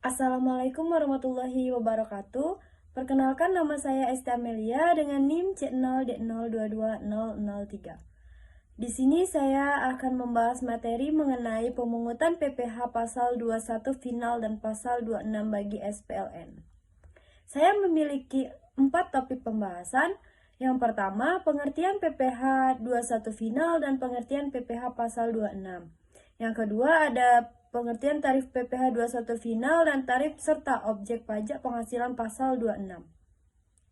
Assalamualaikum warahmatullahi wabarakatuh. Perkenalkan, nama saya Esti Amelia dengan NIM C0D022003. Di sini saya akan membahas materi mengenai pemungutan PPh pasal 21 final dan pasal 26 bagi SPLN. Saya memiliki 4 topik pembahasan. Yang pertama, pengertian PPh 21 final dan pengertian PPh pasal 26. Yang kedua, ada pengertian tarif PPh 21 final dan tarif serta objek pajak penghasilan pasal 26.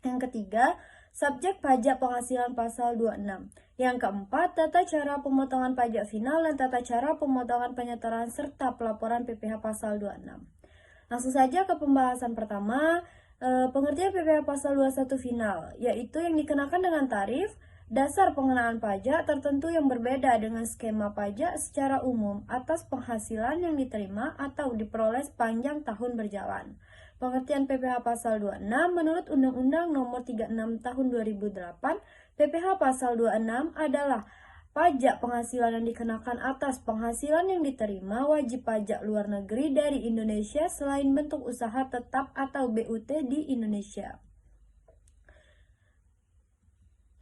Yang ketiga, subjek pajak penghasilan pasal 26. Yang keempat, tata cara pemotongan pajak final dan tata cara pemotongan penyetoran serta pelaporan PPh pasal 26. Langsung saja ke pembahasan pertama, pengertian PPh pasal 21 final, yaitu yang dikenakan dengan tarif dasar pengenaan pajak tertentu yang berbeda dengan skema pajak secara umum atas penghasilan yang diterima atau diperoleh sepanjang tahun berjalan. Pengertian PPh pasal 26 menurut Undang-Undang Nomor 36 Tahun 2008, PPh pasal 26 adalah pajak penghasilan yang dikenakan atas penghasilan yang diterima wajib pajak luar negeri dari Indonesia selain bentuk usaha tetap atau BUT di Indonesia.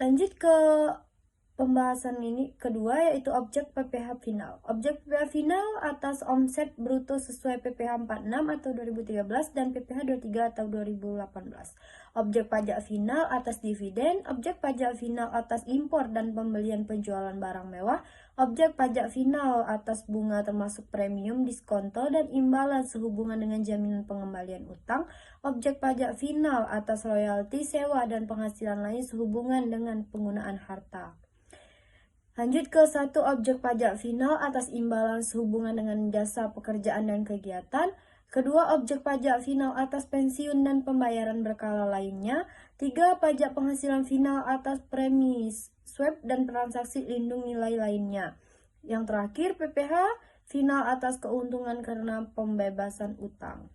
Lanjut ke pembahasan ini kedua, yaitu objek PPh final. Objek PPh final atas omset bruto sesuai PPh 46 atau 2013 dan PPh 23 atau 2018. Objek pajak final atas dividen, objek pajak final atas impor dan pembelian penjualan barang mewah, objek pajak final atas bunga termasuk premium, diskonto, dan imbalan sehubungan dengan jaminan pengembalian utang, objek pajak final atas royalti, sewa, dan penghasilan lain sehubungan dengan penggunaan harta. Lanjut ke satu, objek pajak final atas imbalan sehubungan dengan jasa pekerjaan dan kegiatan. Kedua, objek pajak final atas pensiun dan pembayaran berkala lainnya. Tiga, pajak penghasilan final atas premi swab dan transaksi lindung nilai lainnya. Yang terakhir, PPh final atas keuntungan karena pembebasan utang.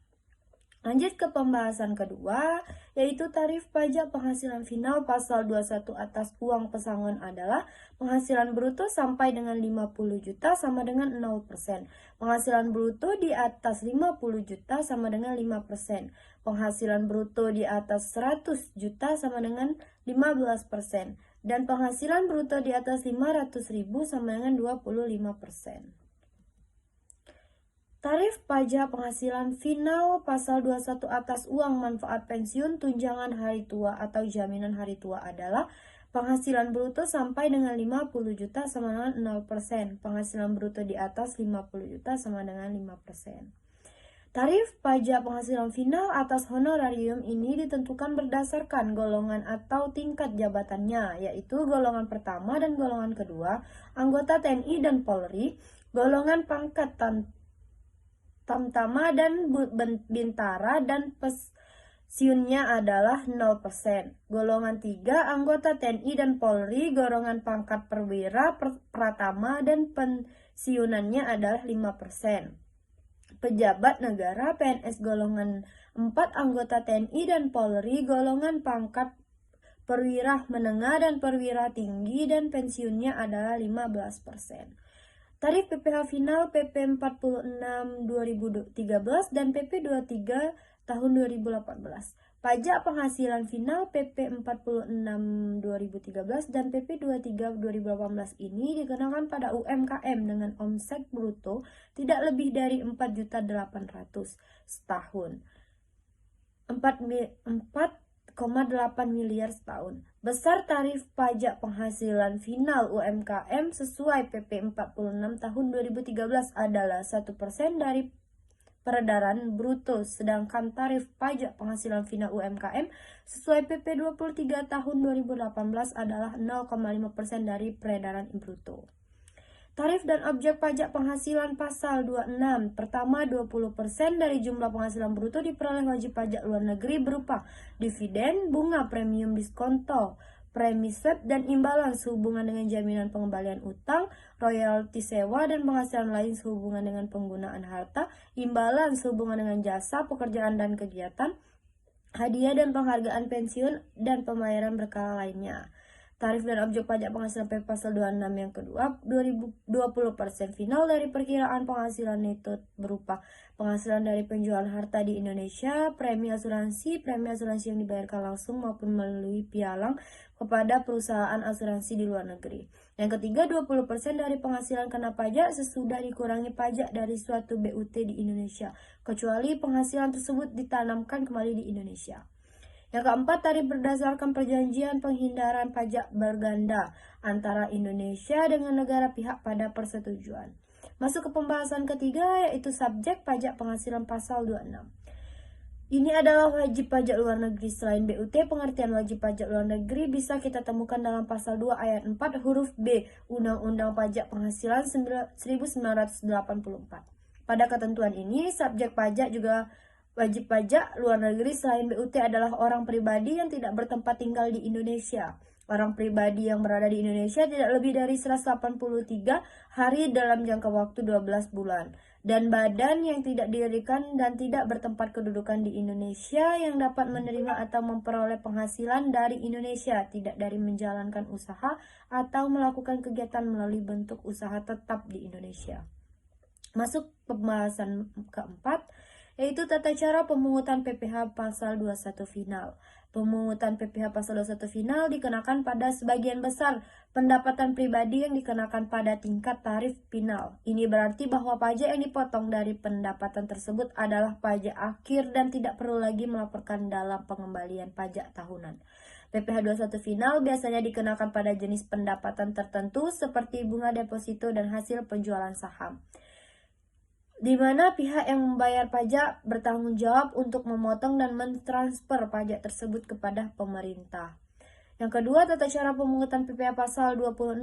Lanjut ke pembahasan kedua, yaitu tarif pajak penghasilan final pasal 21 atas uang pesangon adalah penghasilan bruto sampai dengan 50 juta sama dengan 0%. Penghasilan bruto di atas 50 juta sama dengan 5%. Penghasilan bruto di atas 100 juta sama dengan 15%. Dan penghasilan bruto di atas 500 ribu sama dengan 25%. Tarif pajak penghasilan final pasal 21 atas uang manfaat pensiun, tunjangan hari tua atau jaminan hari tua adalah penghasilan bruto sampai dengan 50 juta sama dengan 0%. Penghasilan bruto di atas 50 juta sama dengan 5%. Tarif pajak penghasilan final atas honorarium ini ditentukan berdasarkan golongan atau tingkat jabatannya, yaitu golongan pertama dan golongan kedua, anggota TNI dan Polri, golongan pangkat Tamtama dan Bintara dan pensiunnya adalah 0%. Golongan 3, anggota TNI dan Polri, golongan pangkat perwira, pratama dan pensiunannya adalah 5%. Pejabat negara PNS golongan 4, anggota TNI dan Polri, golongan pangkat perwira menengah dan perwira tinggi dan pensiunnya adalah 15%. Tarif PPh final PP 46 2013 dan PP 23 tahun 2018. Pajak penghasilan final PP 46 2013 dan PP 23 2018 ini dikenakan pada UMKM dengan omset bruto tidak lebih dari 4.800.000 setahun. 4,8 miliar setahun. Besar tarif pajak penghasilan final UMKM sesuai PP 46 tahun 2013 adalah 1% dari peredaran bruto, sedangkan tarif pajak penghasilan final UMKM sesuai PP 23 tahun 2018 adalah 0,5% dari peredaran bruto. Tarif dan objek pajak penghasilan pasal 26. Pertama, 20% dari jumlah penghasilan bruto diperoleh wajib pajak luar negeri berupa dividen, bunga premium diskonto, premi swab dan imbalan sehubungan dengan jaminan pengembalian utang, royalti sewa dan penghasilan lain sehubungan dengan penggunaan harta, imbalan sehubungan dengan jasa pekerjaan dan kegiatan, hadiah dan penghargaan pensiun dan pembayaran berkala lainnya. Tarif dan objek pajak penghasilan PPh pasal 26 yang kedua, 20% final dari perkiraan penghasilan itu berupa penghasilan dari penjualan harta di Indonesia, premi asuransi yang dibayarkan langsung maupun melalui pialang kepada perusahaan asuransi di luar negeri. Yang ketiga, 20% dari penghasilan kena pajak sesudah dikurangi pajak dari suatu BUT di Indonesia, kecuali penghasilan tersebut ditanamkan kembali di Indonesia. Yang keempat, tarif berdasarkan perjanjian penghindaran pajak berganda antara Indonesia dengan negara pihak pada persetujuan. Masuk ke pembahasan ketiga, yaitu subjek pajak penghasilan pasal 26. Ini adalah wajib pajak luar negeri. Selain BUT, pengertian wajib pajak luar negeri bisa kita temukan dalam pasal 2 ayat 4 huruf B Undang-Undang Pajak Penghasilan 1984. Pada ketentuan ini, subjek pajak juga wajib pajak luar negeri selain BUT adalah orang pribadi yang tidak bertempat tinggal di Indonesia. Orang pribadi yang berada di Indonesia tidak lebih dari 183 hari dalam jangka waktu 12 bulan. Dan badan yang tidak didirikan dan tidak bertempat kedudukan di Indonesia yang dapat menerima atau memperoleh penghasilan dari Indonesia, tidak dari menjalankan usaha atau melakukan kegiatan melalui bentuk usaha tetap di Indonesia. Masuk pembahasan keempat, yaitu tata cara pemungutan PPh pasal 21 final. Pemungutan PPh pasal 21 final dikenakan pada sebagian besar pendapatan pribadi yang dikenakan pada tingkat tarif final. Ini berarti bahwa pajak yang dipotong dari pendapatan tersebut adalah pajak akhir dan tidak perlu lagi melaporkan dalam pengembalian pajak tahunan. PPh 21 final biasanya dikenakan pada jenis pendapatan tertentu seperti bunga deposito dan hasil penjualan saham, di mana pihak yang membayar pajak bertanggung jawab untuk memotong dan mentransfer pajak tersebut kepada pemerintah. Yang kedua, tata cara pemungutan PPh pasal 26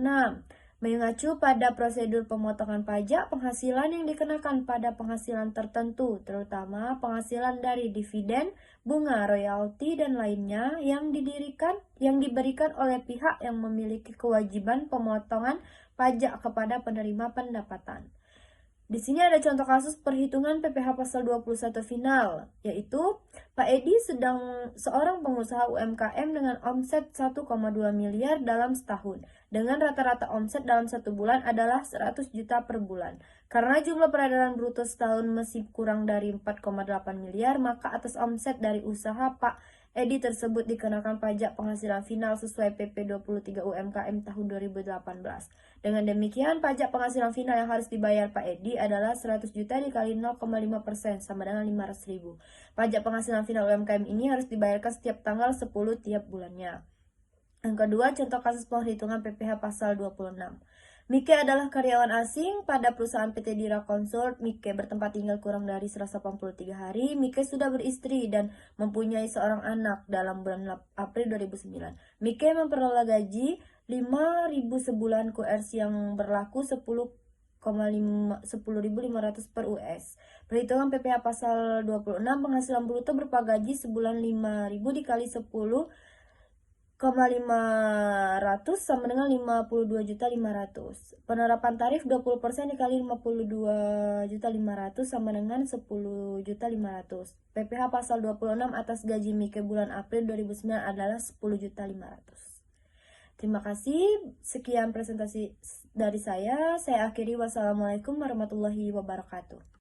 mengacu pada prosedur pemotongan pajak penghasilan yang dikenakan pada penghasilan tertentu, terutama penghasilan dari dividen, bunga, royalti, dan lainnya yang diberikan oleh pihak yang memiliki kewajiban pemotongan pajak kepada penerima pendapatan. Di sini ada contoh kasus perhitungan PPh pasal 21 final, yaitu Pak Edi seorang pengusaha UMKM dengan omset 1,2 miliar dalam setahun, dengan rata-rata omset dalam satu bulan adalah 100 juta per bulan. Karena jumlah peredaran bruto setahun masih kurang dari 4,8 miliar, maka atas omset dari usaha Pak Edi tersebut dikenakan pajak penghasilan final sesuai PP 23 UMKM tahun 2018. Dengan demikian, pajak penghasilan final yang harus dibayar Pak Edi adalah 100 juta dikali 0,5% sama dengan 500 ribu. Pajak penghasilan final UMKM ini harus dibayarkan setiap tanggal 10 tiap bulannya. Yang kedua, contoh kasus penghitungan PPh pasal 26. Mike adalah karyawan asing pada perusahaan PT Dira Consult. Mike bertempat tinggal kurang dari 183 hari. Mike sudah beristri dan mempunyai seorang anak dalam bulan April 2009. Mike memperoleh gaji 5.000 sebulan QRS yang berlaku 10.500 per US. Perhitungan PPh pasal 26, penghasilan bruto berupa gaji sebulan 5.000 dikali 10.500 sama dengan 52.500. Penerapan tarif 20% dikali 52.500 sama dengan 10.500. PPh pasal 26 atas gaji Mike bulan April 2009 adalah 10.500. Terima kasih. Sekian presentasi dari saya. Saya akhiri. Wassalamualaikum warahmatullahi wabarakatuh.